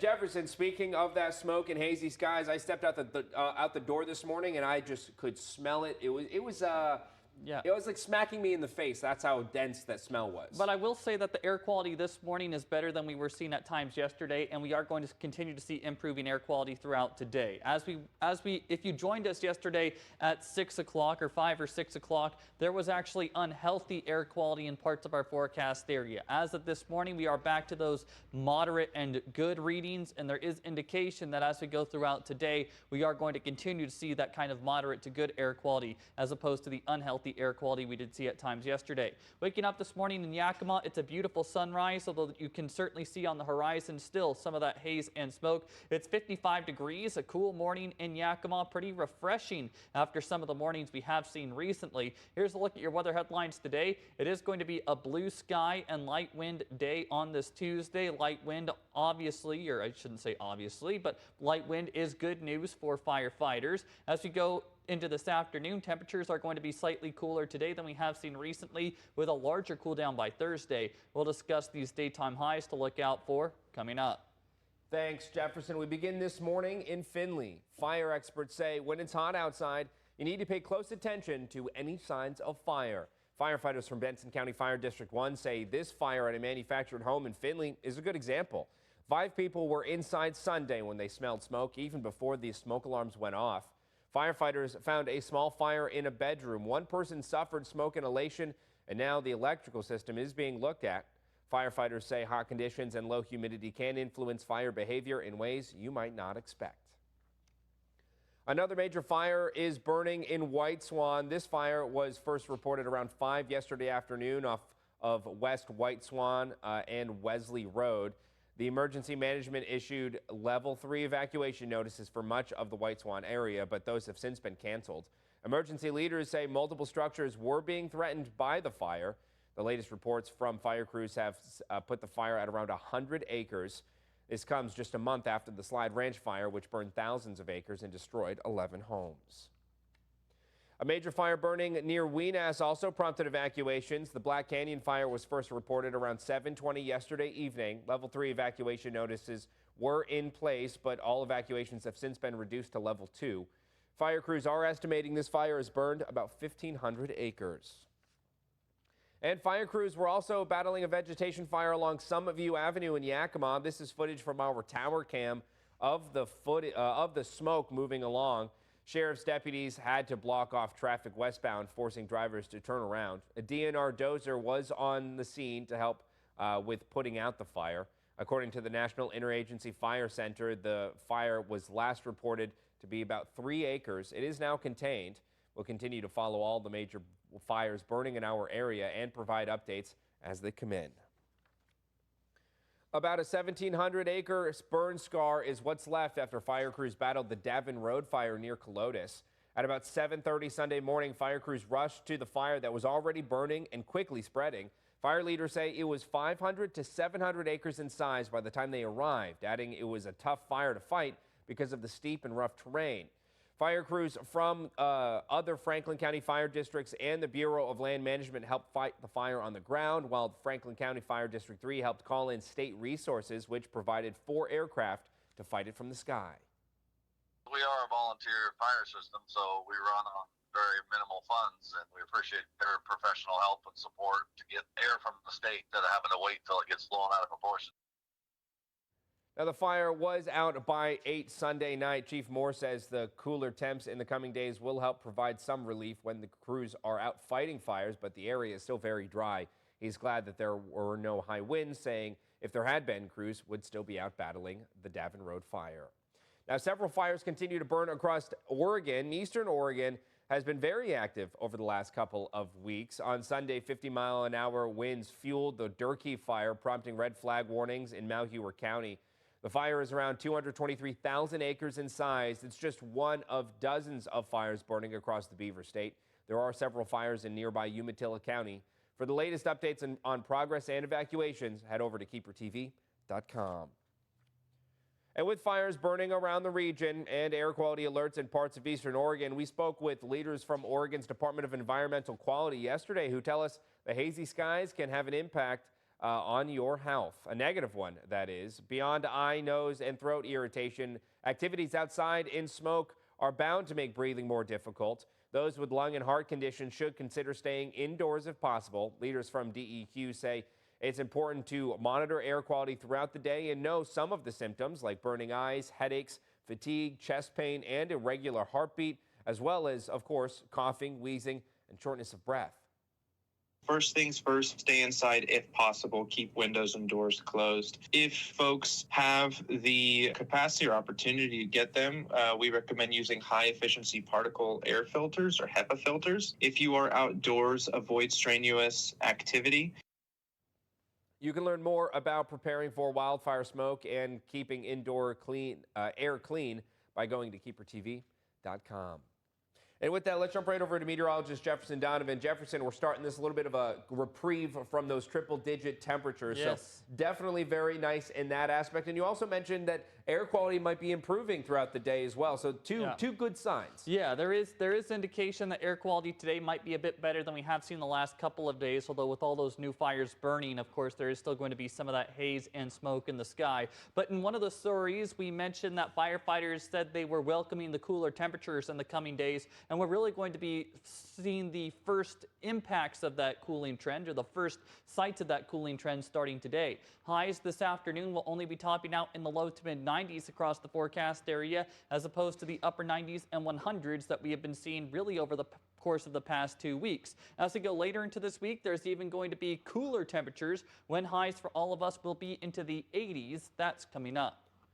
Jefferson, speaking of that smoke and hazy skies, I stepped out the door this morning and I just could smell it. Yeah. It was like smacking me in the face. That's how dense that smell was. But I will say that the air quality this morning is better than we were seeing at times yesterday, and we are going to continue to see improving air quality throughout today. If you joined us yesterday at 6 o'clock or 5 or 6 o'clock, there was actually unhealthy air quality in parts of our forecast area. As of this morning, we are back to those moderate and good readings, and there is indication that as we go throughout today, we are going to continue to see that kind of moderate to good air quality as opposed to the unhealthy air quality we did see at times yesterday. Waking up this morning in Yakima, it's a beautiful sunrise, although you can certainly see on the horizon still some of that haze and smoke. It's 55 degrees, a cool morning in Yakima, pretty refreshing after some of the mornings we have seen recently. Here's a look at your weather headlines today. It is going to be a blue sky and light wind day on this Tuesday. Light wind, obviously, or I shouldn't say obviously, but light wind is good news for firefighters. As we go into this afternoon, temperatures are going to be slightly cooler today than we have seen recently, with a larger cool down by Thursday. We'll discuss these daytime highs to look out for coming up. Thanks, Jefferson. We begin this morning in Findlay. Fire experts say when it's hot outside, you need to pay close attention to any signs of fire. Firefighters from Benson County Fire District 1 say this fire at a manufactured home in Findlay is a good example. 5 people were inside Sunday when they smelled smoke, even before the smoke alarms went off. Firefighters found a small fire in a bedroom. One person suffered smoke inhalation, and now the electrical system is being looked at. Firefighters say hot conditions and low humidity can influence fire behavior in ways you might not expect. Another major fire is burning in White Swan. This fire was first reported around 5 yesterday afternoon off of West White Swan and Wesley Road. The emergency management issued level 3 evacuation notices for much of the White Swan area, but those have since been canceled. Emergency leaders say multiple structures were being threatened by the fire. The latest reports from fire crews have put the fire at around 100 acres. This comes just a month after the Slide Ranch fire, which burned thousands of acres and destroyed 11 homes. A major fire burning near Weenass also prompted evacuations. The Black Canyon fire was first reported around 7:20 yesterday evening. Level 3 evacuation notices were in place, but all evacuations have since been reduced to level 2. Fire crews are estimating this fire has burned about 1,500 acres. And fire crews were also battling a vegetation fire along Summitview Avenue in Yakima. This is footage from our tower cam of the smoke moving along. Sheriff's deputies had to block off traffic westbound, forcing drivers to turn around. A DNR dozer was on the scene to help with putting out the fire. According to the National Interagency Fire Center, the fire was last reported to be about 3 acres. It is now contained. We'll continue to follow all the major fires burning in our area and provide updates as they come in. About a 1,700-acre burn scar is what's left after fire crews battled the Davin Road fire near Colotis. At about 7:30 Sunday morning, fire crews rushed to the fire that was already burning and quickly spreading. Fire leaders say it was 500 to 700 acres in size by the time they arrived, adding it was a tough fire to fight because of the steep and rough terrain. Fire crews from other Franklin County fire districts and the Bureau of Land Management helped fight the fire on the ground, while Franklin County Fire District 3 helped call in state resources, which provided 4 aircraft to fight it from the sky. We are a volunteer fire system, so we run on very minimal funds, and we appreciate their professional help and support to get air from the state instead of having to wait till it gets blown out of proportion. Now, the fire was out by 8 Sunday night. Chief Moore says the cooler temps in the coming days will help provide some relief when the crews are out fighting fires, but the area is still very dry. He's glad that there were no high winds, saying if there had been, crews would still be out battling the Davin Road fire. Now, several fires continue to burn across Oregon. Eastern Oregon has been very active over the last couple of weeks. On Sunday, 50-mile-an-hour winds fueled the Durkee fire, prompting red flag warnings in Malheur County. The fire is around 223,000 acres in size. It's just one of dozens of fires burning across the Beaver State. There are several fires in nearby Umatilla County. For the latest updates on progress and evacuations, head over to KEPRTV.com. And with fires burning around the region and air quality alerts in parts of eastern Oregon, we spoke with leaders from Oregon's Department of Environmental Quality yesterday who tell us the hazy skies can have an impact on your health. A negative one, that is. Beyond eye, nose, and throat irritation, activities outside in smoke are bound to make breathing more difficult. Those with lung and heart conditions should consider staying indoors if possible. Leaders from DEQ say it's important to monitor air quality throughout the day and know some of the symptoms like burning eyes, headaches, fatigue, chest pain, and irregular heartbeat, as well as, of course, coughing, wheezing, and shortness of breath. First things first, stay inside if possible. Keep windows and doors closed. If folks have the capacity or opportunity to get them, we recommend using high-efficiency particle air filters or HEPA filters. If you are outdoors, avoid strenuous activity. You can learn more about preparing for wildfire smoke and keeping indoor air clean by going to KEPRTV.com. And with that, let's jump right over to meteorologist Jefferson Donovan. Jefferson, we're starting this a little bit of a reprieve from those triple-digit temperatures. Yes. So definitely very nice in that aspect. And you also mentioned that air quality might be improving throughout the day as well. So two good signs. Yeah, there is indication that air quality today might be a bit better than we have seen the last couple of days. Although with all those new fires burning, of course, there is still going to be some of that haze and smoke in the sky. But in one of the stories, we mentioned that firefighters said they were welcoming the cooler temperatures in the coming days. And we're really going to be seeing the first impacts of that cooling trend, or the first sights of that cooling trend starting today. Highs this afternoon will only be topping out in the low to mid 90s across the forecast area, as opposed to the upper 90s and 100s that we have been seeing really over the course of the past 2 weeks. As we go later into this week, there's even going to be cooler temperatures when highs for all of us will be into the 80s. That's coming up.